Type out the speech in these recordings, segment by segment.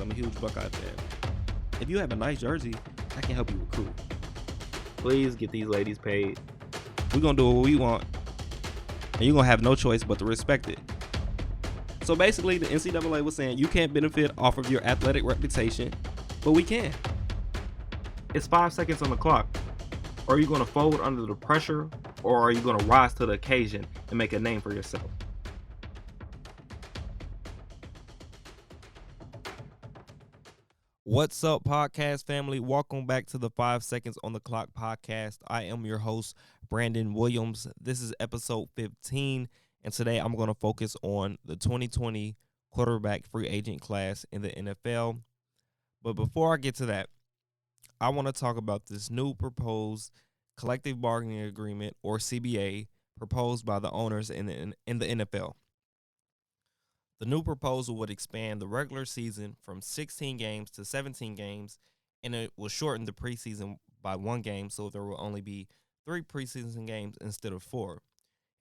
I'm a huge Buckeye fan. If you have a nice jersey, I can help you recruit. Please get these ladies paid. We're going to do what we want, and you're going to have no choice but to respect it. So basically, the NCAA was saying you can't benefit off of your athletic reputation, but we can. It's 5 seconds on the clock. Are you going to fold under the pressure, or are you going to rise to the occasion and make a name for yourself? What's up, podcast family? Welcome back to the 5 Seconds on the Clock podcast. I am your host, Brandon Williams. This is episode 15, and today I'm going to focus on the 2020 quarterback free agent class in the NFL. But before I get to that, I want to talk about this new proposed collective bargaining agreement, or CBA, proposed by the owners in the NFL. The new proposal would expand the regular season from 16 games to 17 games, and it will shorten the preseason by one game, so there will only be 3 preseason games instead of 4.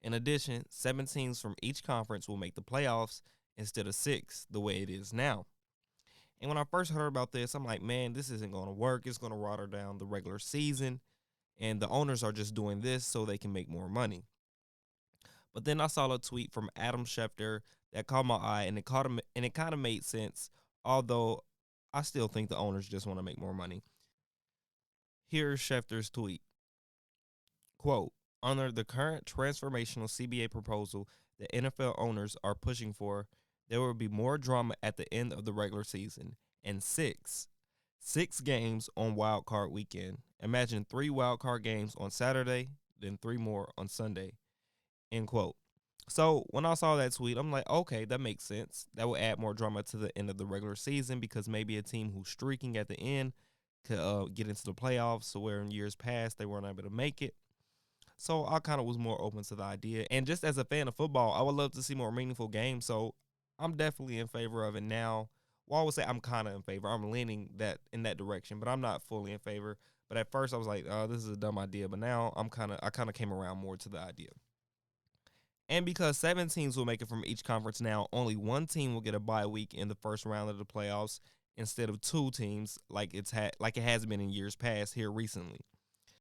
In addition, 7 teams from each conference will make the playoffs instead of 6, the way it is now. And when I first heard about this, I'm like, man, this isn't going to work. It's going to water down the regular season, and the owners are just doing this so they can make more money. But then I saw a tweet from Adam Schefter that caught my eye, and it kind of made sense, although I still think the owners just want to make more money. Here's Schefter's tweet. Quote, under the current transformational CBA proposal the NFL owners are pushing for, there will be more drama at the end of the regular season, and 6 games on Wild Card weekend. Imagine 3 Wild Card games on Saturday, then 3 more on Sunday. End quote. So when I saw that tweet, I'm like, okay, that makes sense. That will add more drama to the end of the regular season because maybe a team who's streaking at the end could get into the playoffs, so where in years past they weren't able to make it. So I kind of was more open to the idea. And just as a fan of football, I would love to see more meaningful games. So I'm definitely in favor of it now. Well, I would say I'm kind of in favor. I'm leaning in that direction, but I'm not fully in favor. But at first I was like, oh, this is a dumb idea. But now I kind of came around more to the idea. And because 7 teams will make it from each conference now, only 1 team will get a bye week in the first round of the playoffs instead of 2 teams like it has been in years past here recently.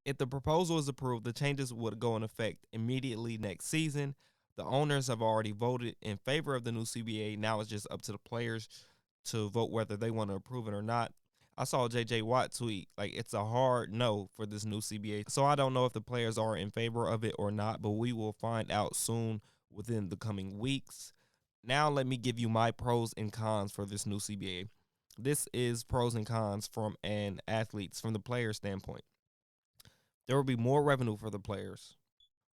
If the proposal is approved, the changes would go in effect immediately next season. The owners have already voted in favor of the new CBA. Now it's just up to the players to vote whether they want to approve it or not. I saw J.J. Watt tweet, like, it's a hard no for this new CBA. So I don't know if the players are in favor of it or not, but we will find out soon within the coming weeks. Now let me give you my pros and cons for this new CBA. This is pros and cons from the player standpoint. There will be more revenue for the players.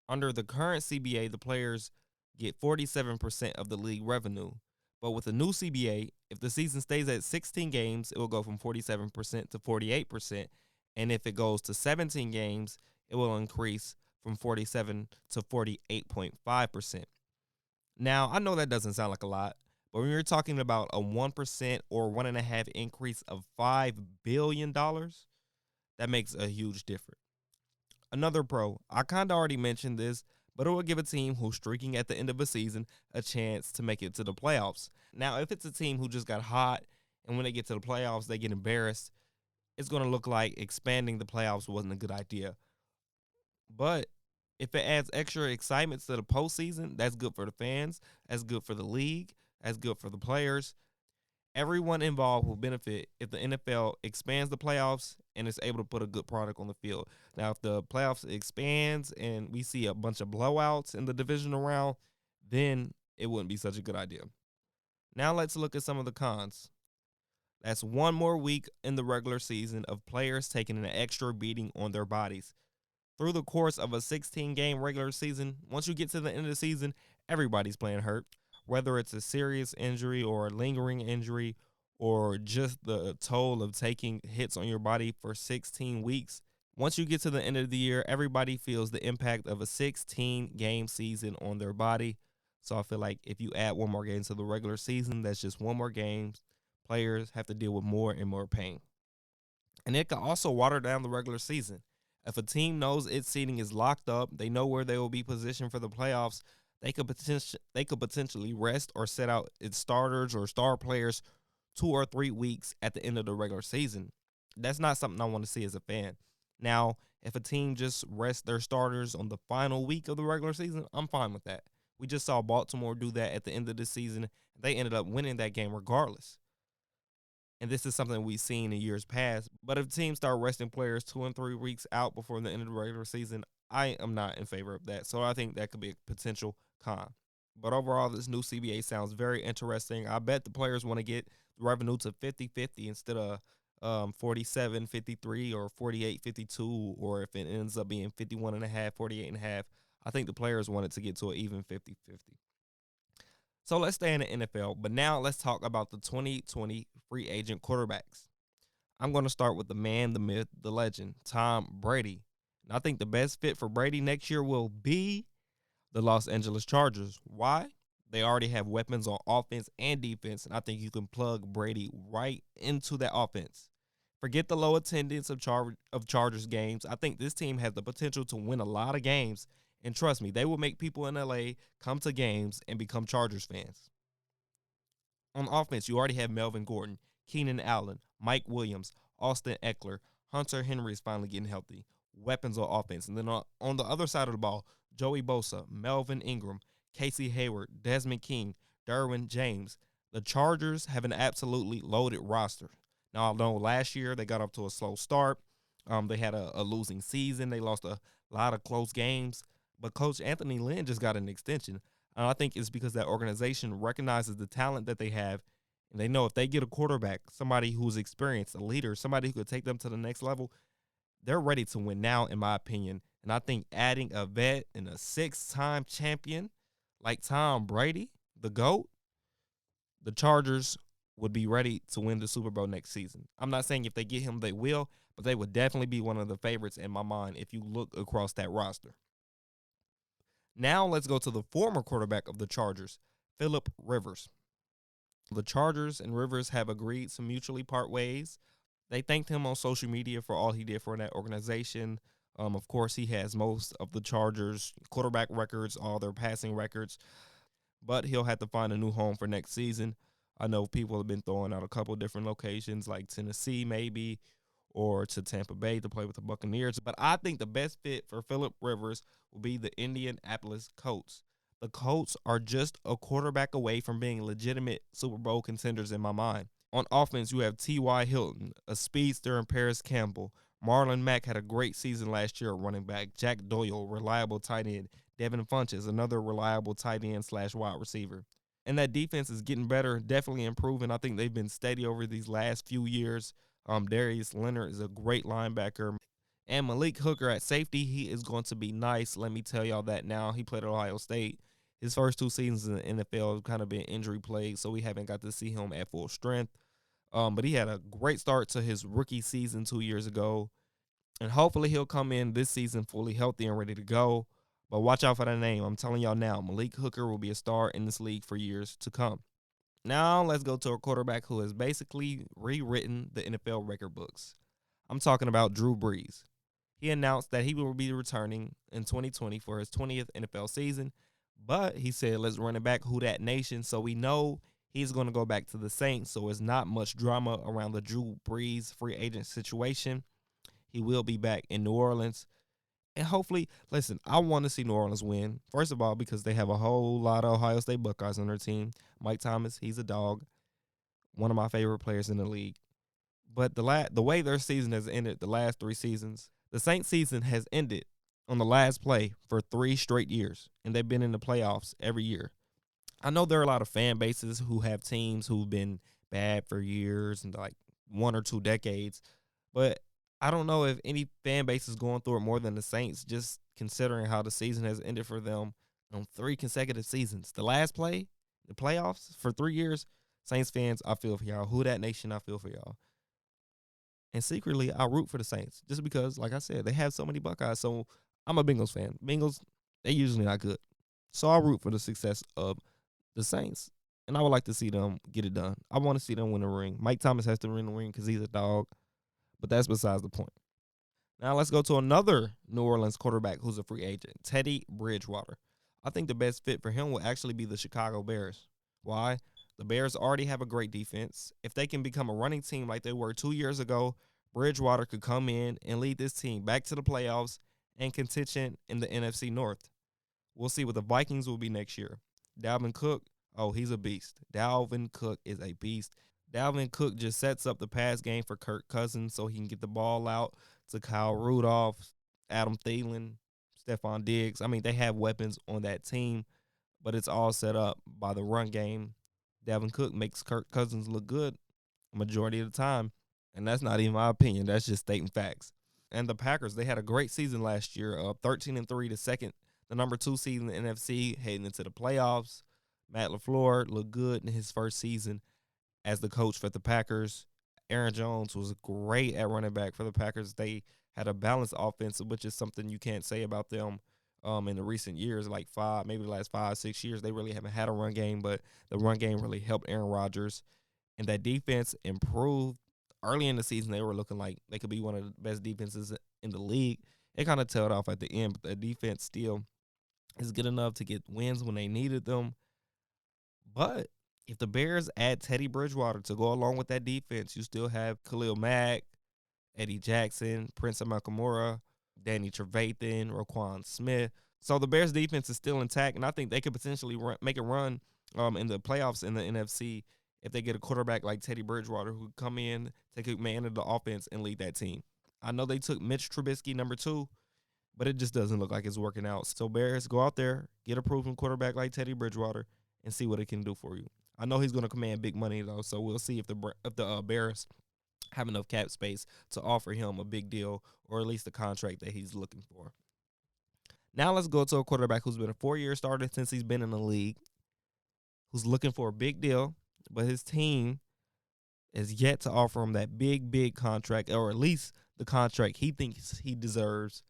Under the current CBA, the players get 47% of the league revenue. But with the new CBA, if the season stays at 16 games, it will go from 47% to 48%. And if it goes to 17 games, it will increase from 47 to 48.5%. Now, I know that doesn't sound like a lot, but when you're talking about a 1% or 1.5% increase of $5 billion, that makes a huge difference. Another pro, I kind of already mentioned this, but it will give a team who's streaking at the end of a season a chance to make it to the playoffs. Now, if it's a team who just got hot and when they get to the playoffs, they get embarrassed, it's going to look like expanding the playoffs wasn't a good idea. But if it adds extra excitement to the postseason, that's good for the fans, that's good for the league, that's good for the players. Everyone involved will benefit if the NFL expands the playoffs and is able to put a good product on the field. Now, if the playoffs expands and we see a bunch of blowouts in the divisional round, then it wouldn't be such a good idea. Now let's look at some of the cons. That's 1 more week in the regular season of players taking an extra beating on their bodies. Through the course of a 16-game regular season, once you get to the end of the season, everybody's playing hurt. Whether it's a serious injury or a lingering injury or just the toll of taking hits on your body for 16 weeks, once you get to the end of the year, everybody feels the impact of a 16-game season on their body. So I feel like if you add 1 more game to the regular season, that's just 1 more game. Players have to deal with more and more pain. And it can also water down the regular season. If a team knows its seeding is locked up, they know where they will be positioned for the playoffs, they could potentially rest or set out its starters or star players 2 or 3 weeks at the end of the regular season. That's not something I want to see as a fan. Now, if a team just rests their starters on the final week of the regular season, I'm fine with that. We just saw Baltimore do that at the end of the season. They ended up winning that game regardless. And this is something we've seen in years past. But if teams start resting players 2 and 3 weeks out before the end of the regular season, I am not in favor of that. So I think that could be a potential con. But overall, this new CBA sounds very interesting. I bet the players want to get the revenue to 50-50 instead of 47-53 or 48-52, or if it ends up being 51.5, 48.5. I think the players want it to get to an even 50-50. So let's stay in the NFL, but now let's talk about the 2020 free agent quarterbacks. I'm going to start with the man, the myth, the legend, Tom Brady. And I think the best fit for Brady next year will be the Los Angeles Chargers. Why? They already have weapons on offense and defense, and I think you can plug Brady right into that offense. Forget the low attendance of Chargers games. I think this team has the potential to win a lot of games, and trust me, they will make people in LA come to games and become Chargers fans. On offense, you already have Melvin Gordon, Keenan Allen, Mike Williams, Austin Eckler, Hunter Henry is finally getting healthy. Weapons on offense. And then on the other side of the ball, Joey Bosa, Melvin Ingram, Casey Hayward, Desmond King, Derwin James. The Chargers have an absolutely loaded roster. Now, I know last year they got off to a slow start. They had a losing season. They lost a lot of close games. But Coach Anthony Lynn just got an extension. And I think it's because that organization recognizes the talent that they have. And they know if they get a quarterback, somebody who's experienced, a leader, somebody who could take them to the next level, they're ready to win now, in my opinion. And I think adding a vet and a 6-time champion like Tom Brady, the GOAT, the Chargers would be ready to win the Super Bowl next season. I'm not saying if they get him, they will, but they would definitely be one of the favorites in my mind if you look across that roster. Now let's go to the former quarterback of the Chargers, Philip Rivers. The Chargers and Rivers have agreed to mutually part ways. They thanked him on social media for all he did for that organization. Of course, he has most of the Chargers' quarterback records, all their passing records, but he'll have to find a new home for next season. I know people have been throwing out a couple different locations, like Tennessee maybe, or to Tampa Bay to play with the Buccaneers. But I think the best fit for Philip Rivers will be the Indianapolis Colts. The Colts are just a quarterback away from being legitimate Super Bowl contenders in my mind. On offense, you have T.Y. Hilton, a speedster, and Paris Campbell. Marlon Mack had a great season last year at running back. Jack Doyle, reliable tight end. Devin Funchess, another reliable tight end / wide receiver. And that defense is getting better, definitely improving. I think they've been steady over these last few years. Darius Leonard is a great linebacker. And Malik Hooker at safety, he is going to be nice. Let me tell y'all that now. He played at Ohio State. His first 2 seasons in the NFL have kind of been injury plagued, so we haven't got to see him at full strength. But he had a great start to his rookie season 2 years ago. And hopefully he'll come in this season fully healthy and ready to go. But watch out for that name. I'm telling y'all now, Malik Hooker will be a star in this league for years to come. Now let's go to a quarterback who has basically rewritten the NFL record books. I'm talking about Drew Brees. He announced that he will be returning in 2020 for his 20th NFL season. But he said, let's run it back, Who Dat Nation. So we know he's going to go back to the Saints. So it's not much drama around the Drew Brees free agent situation. He will be back in New Orleans. And hopefully, listen, I want to see New Orleans win. First of all, because they have a whole lot of Ohio State Buckeyes on their team. Mike Thomas, he's a dog. One of my favorite players in the league. But the way their season has ended the last 3 seasons, the Saints season has ended on the last play for 3 straight years. And they've been in the playoffs every year. I know there are a lot of fan bases who have teams who've been bad for years and like 1 or 2 decades. But I don't know if any fan base is going through it more than the Saints, just considering how the season has ended for them on 3 consecutive seasons. The last play, the playoffs for 3 years, Saints fans, I feel for y'all. Who Dat Nation, I feel for y'all. And secretly, I root for the Saints just because, like I said, they have so many Buckeyes. So I'm a Bengals fan. Bengals, they usually not good. So I root for the success of the Saints. And I would like to see them get it done. I want to see them win a ring. Mike Thomas has to win the ring because he's a dog. But that's besides the point. Now let's go to another New Orleans quarterback who's a free agent, Teddy Bridgewater. I think the best fit for him will actually be the Chicago Bears. Why? The Bears already have a great defense. If they can become a running team like they were 2 years ago, Bridgewater could come in and lead this team back to the playoffs and contention in the NFC North. We'll see what the Vikings will be next year. Dalvin Cook, oh, he's a beast. Dalvin Cook is a beast. Dalvin Cook just sets up the pass game for Kirk Cousins so he can get the ball out to Kyle Rudolph, Adam Thielen, Stephon Diggs. I mean, they have weapons on that team, but it's all set up by the run game. Dalvin Cook makes Kirk Cousins look good majority of the time, and that's not even my opinion. That's just stating facts. And the Packers, they had a great season last year, 13-3, the number 2 seed in the NFC, heading into the playoffs. Matt LaFleur looked good in his first season as the coach for the Packers. Aaron Jones was great at running back for the Packers. They had a balanced offense, which is something you can't say about them in the recent years, like maybe the last 5-6 years. They really haven't had a run game, but the run game really helped Aaron Rodgers. And that defense improved. Early in the season, they were looking like they could be one of the best defenses in the league. It kind of tailed off at the end, but the defense still is good enough to get wins when they needed them. But if the Bears add Teddy Bridgewater to go along with that defense, you still have Khalil Mack, Eddie Jackson, Prince Amukamara, Danny Trevathan, Roquan Smith. So the Bears defense is still intact, and I think they could potentially make a run in the playoffs in the NFC if they get a quarterback like Teddy Bridgewater who come in, take command of the offense, and lead that team. I know they took Mitch Trubisky, number 2, but it just doesn't look like it's working out. So Bears, go out there, get a proven quarterback like Teddy Bridgewater, and see what it can do for you. I know he's going to command big money, though, so we'll see if the Bears have enough cap space to offer him a big deal or at least the contract that he's looking for. Now let's go to a quarterback who's been a 4-year starter since he's been in the league, who's looking for a big deal, but his team is yet to offer him that big contract, or at least the contract he thinks he deserves,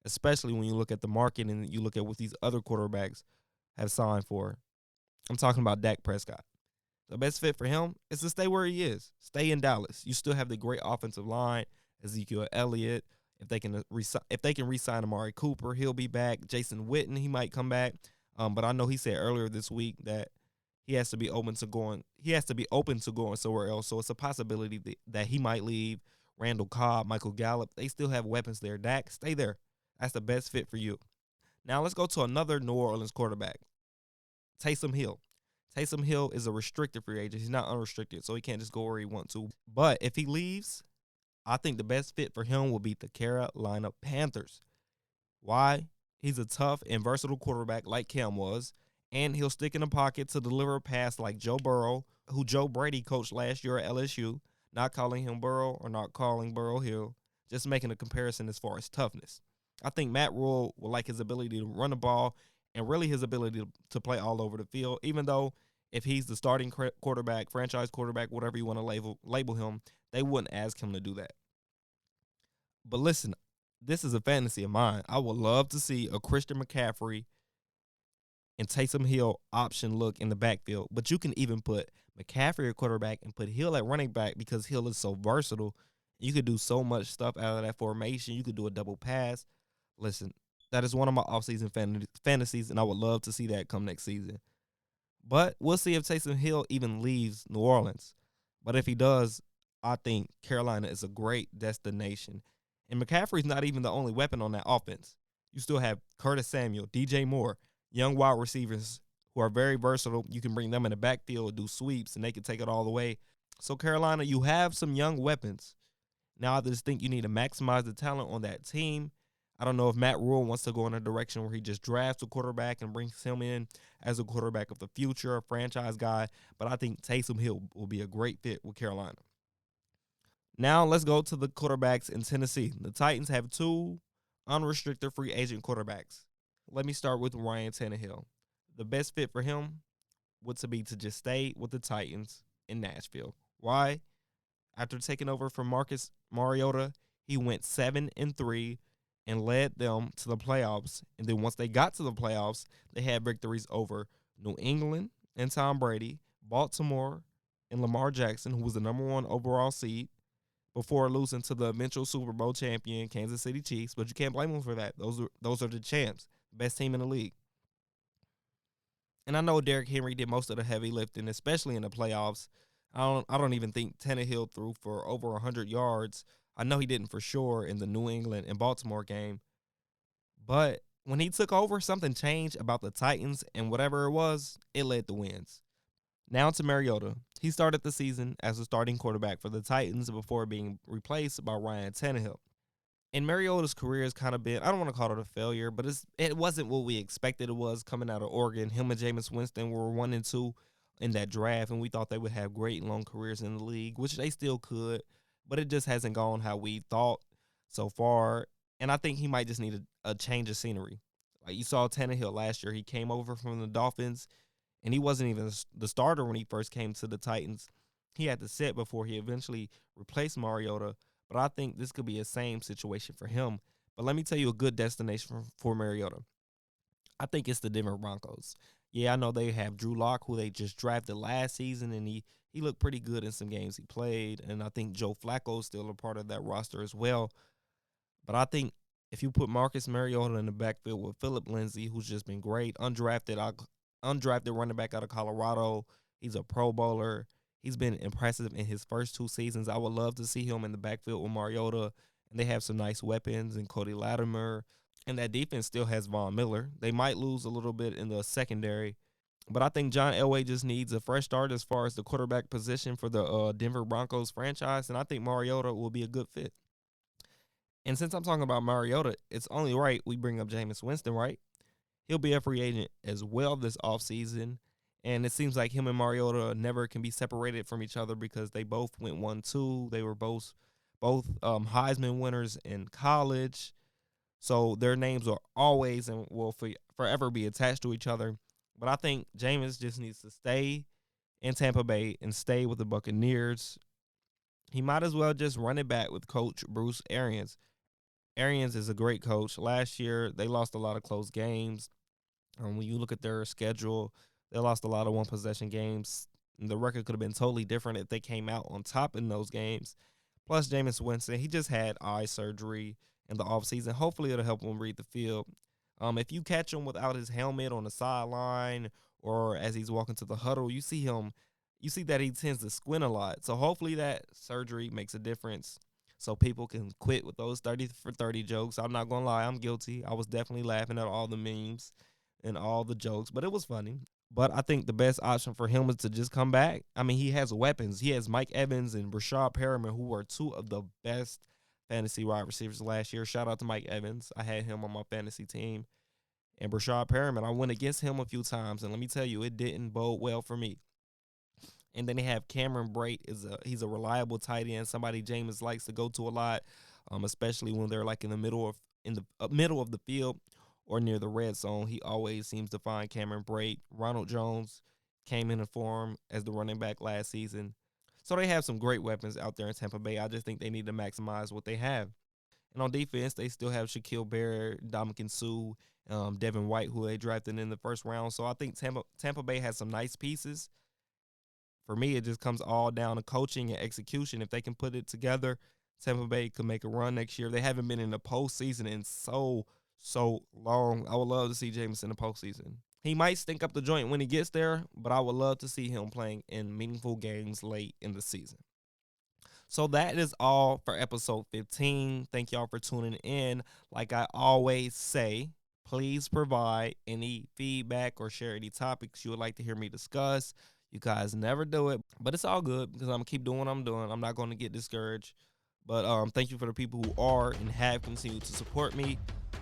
especially when you look at the market and you look at what these other quarterbacks have signed for. I'm talking about Dak Prescott. The best fit for him is to stay where he is. Stay in Dallas. You still have the great offensive line, Ezekiel Elliott. If they can re-sign Amari Cooper, he'll be back. Jason Witten, he might come back. But I know he said earlier this week that he has to be open to going. He has to be open to going somewhere else. So it's a possibility that he might leave. Randall Cobb, Michael Gallup, they still have weapons there. Dak, stay there. That's the best fit for you. Now let's go to another New Orleans quarterback, Taysom Hill. Taysom Hill is a restricted free agent. He's not unrestricted, so he can't just go where he wants to. But if he leaves, I think the best fit for him will be the Carolina Panthers. Why? He's a tough and versatile quarterback like Cam was, and he'll stick in the pocket to deliver a pass like Joe Burrow, who Joe Brady coached last year at LSU, not calling him Burrow or not calling Burrow Hill, just making a comparison as far as toughness. I think Matt Rule will like his ability to run the ball and really his ability to play all over the field, even though if he's the starting quarterback, franchise quarterback, whatever you want to label him, they wouldn't ask him to do that. But listen, this is a fantasy of mine. I would love to see a Christian McCaffrey and Taysom Hill option look in the backfield. But you can even put McCaffrey at quarterback and put Hill at running back because Hill is so versatile. You could do so much stuff out of that formation. You could do a double pass. Listen, that is one of my offseason fantasies, and I would love to see that come next season. But we'll see if Taysom Hill even leaves New Orleans. But if he does, I think Carolina is a great destination. And McCaffrey's not even the only weapon on that offense. You still have Curtis Samuel, DJ Moore, young wide receivers who are very versatile. You can bring them in the backfield, do sweeps, and they can take it all the way. So Carolina, you have some young weapons. Now I just think you need to maximize the talent on that team. I don't know if Matt Rule wants to go in a direction where he just drafts a quarterback and brings him in as a quarterback of the future, a franchise guy. But I think Taysom Hill will be a great fit with Carolina. Now let's go to the quarterbacks in Tennessee. The Titans have 2 unrestricted free agent quarterbacks. Let me start with Ryan Tannehill. The best fit for him would be to just stay with the Titans in Nashville. Why? After taking over from Marcus Mariota, he went 7-3 and led them to the playoffs. And then once they got to the playoffs, they had victories over New England and Tom Brady, Baltimore and Lamar Jackson, who was the number 1 overall seed, before losing to the eventual Super Bowl champion Kansas City Chiefs. But you can't blame them for that. Those are the champs, best team in the league. And I know Derrick Henry did most of the heavy lifting, especially in the playoffs. I don't even think Tannehill threw for over 100 yards. I know he didn't for sure in the New England and Baltimore game. But when he took over, something changed about the Titans, and whatever it was, it led to wins. Now to Mariota. He started the season as a starting quarterback for the Titans before being replaced by Ryan Tannehill. And Mariota's career has kind of been, I don't want to call it a failure, but it wasn't what we expected it was coming out of Oregon. Him and Jameis Winston were 1-2 in that draft, and we thought they would have great long careers in the league, which they still could, but it just hasn't gone how we thought so far. And I think he might just need a change of scenery. Like you saw Tannehill last year, he came over from the Dolphins, and he wasn't even the starter when he first came to the Titans. He had to sit before he eventually replaced Mariota. But I think this could be a same situation for him. But let me tell you a good destination for Mariota. I think it's the Denver Broncos. Yeah, I know they have Drew Lock, who they just drafted last season, and he looked pretty good in some games he played. And I think Joe Flacco is still a part of that roster as well. But I think if you put Marcus Mariota in the backfield with Phillip Lindsay, who's just been great, undrafted running back out of Colorado, he's a Pro Bowler. He's been impressive in his first 2 seasons. I would love to see him in the backfield with Mariota. And they have some nice weapons and Cody Latimer. And that defense still has Von Miller. They might lose a little bit in the secondary. But I think John Elway just needs a fresh start as far as the quarterback position for the Denver Broncos franchise. And I think Mariota will be a good fit. And since I'm talking about Mariota, it's only right we bring up Jameis Winston, right? He'll be a free agent as well this offseason. And it seems like him and Mariota never can be separated from each other because they both went 1-2. They were both Heisman winners in college. So their names are always and will forever be attached to each other. But I think Jameis just needs to stay in Tampa Bay and stay with the Buccaneers. He might as well just run it back with Coach Bruce Arians. Arians is a great coach. Last year, they lost a lot of close games. When you look at their schedule, they lost a lot of one-possession games. The record could have been totally different if they came out on top in those games. Plus, Jameis Winston, he just had eye surgery in the offseason. Hopefully, it'll help him read the field. If you catch him without his helmet on the sideline or as he's walking to the huddle, you see that he tends to squint a lot. So hopefully that surgery makes a difference so people can quit with those 30 for 30 jokes. I'm not going to lie, I'm guilty. I was definitely laughing at all the memes and all the jokes, but it was funny. But I think the best option for him is to just come back. I mean, he has weapons. He has Mike Evans and Rashad Perriman, who were 2 of the best fantasy wide receivers last year. Shout out to Mike Evans. I had him on my fantasy team. And Rashad Perriman, I went against him a few times, and let me tell you, it didn't bode well for me. And then they have Cameron Brate. He's a reliable tight end, somebody Jameis likes to go to a lot, especially when they're like in the middle of the field or near the red zone. He always seems to find Cameron Brate. Ronald Jones came in form as the running back last season. So they have some great weapons out there in Tampa Bay. I just think they need to maximize what they have. And on defense, they still have Shaquille Barrett, Ndamukong Suh, Devin White, who they drafted in the first round. So I think Tampa Bay has some nice pieces. For me, it just comes all down to coaching and execution. If they can put it together, Tampa Bay could make a run next year. They haven't been in the postseason in so long. I would love to see Jameis in the postseason. He might stink up the joint when he gets there, but I would love to see him playing in meaningful games late in the season. So that is all for episode 15. Thank y'all for tuning in. Like I always say, please provide any feedback or share any topics you would like to hear me discuss. You guys never do it, but it's all good because I'm going to keep doing what I'm doing. I'm not going to get discouraged. But thank you for the people who are and have continued to support me.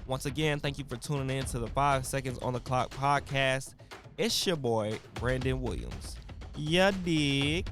Once again, thank you for tuning in to the 5 Seconds on the Clock podcast. It's your boy, Brandon Williams. Ya dig?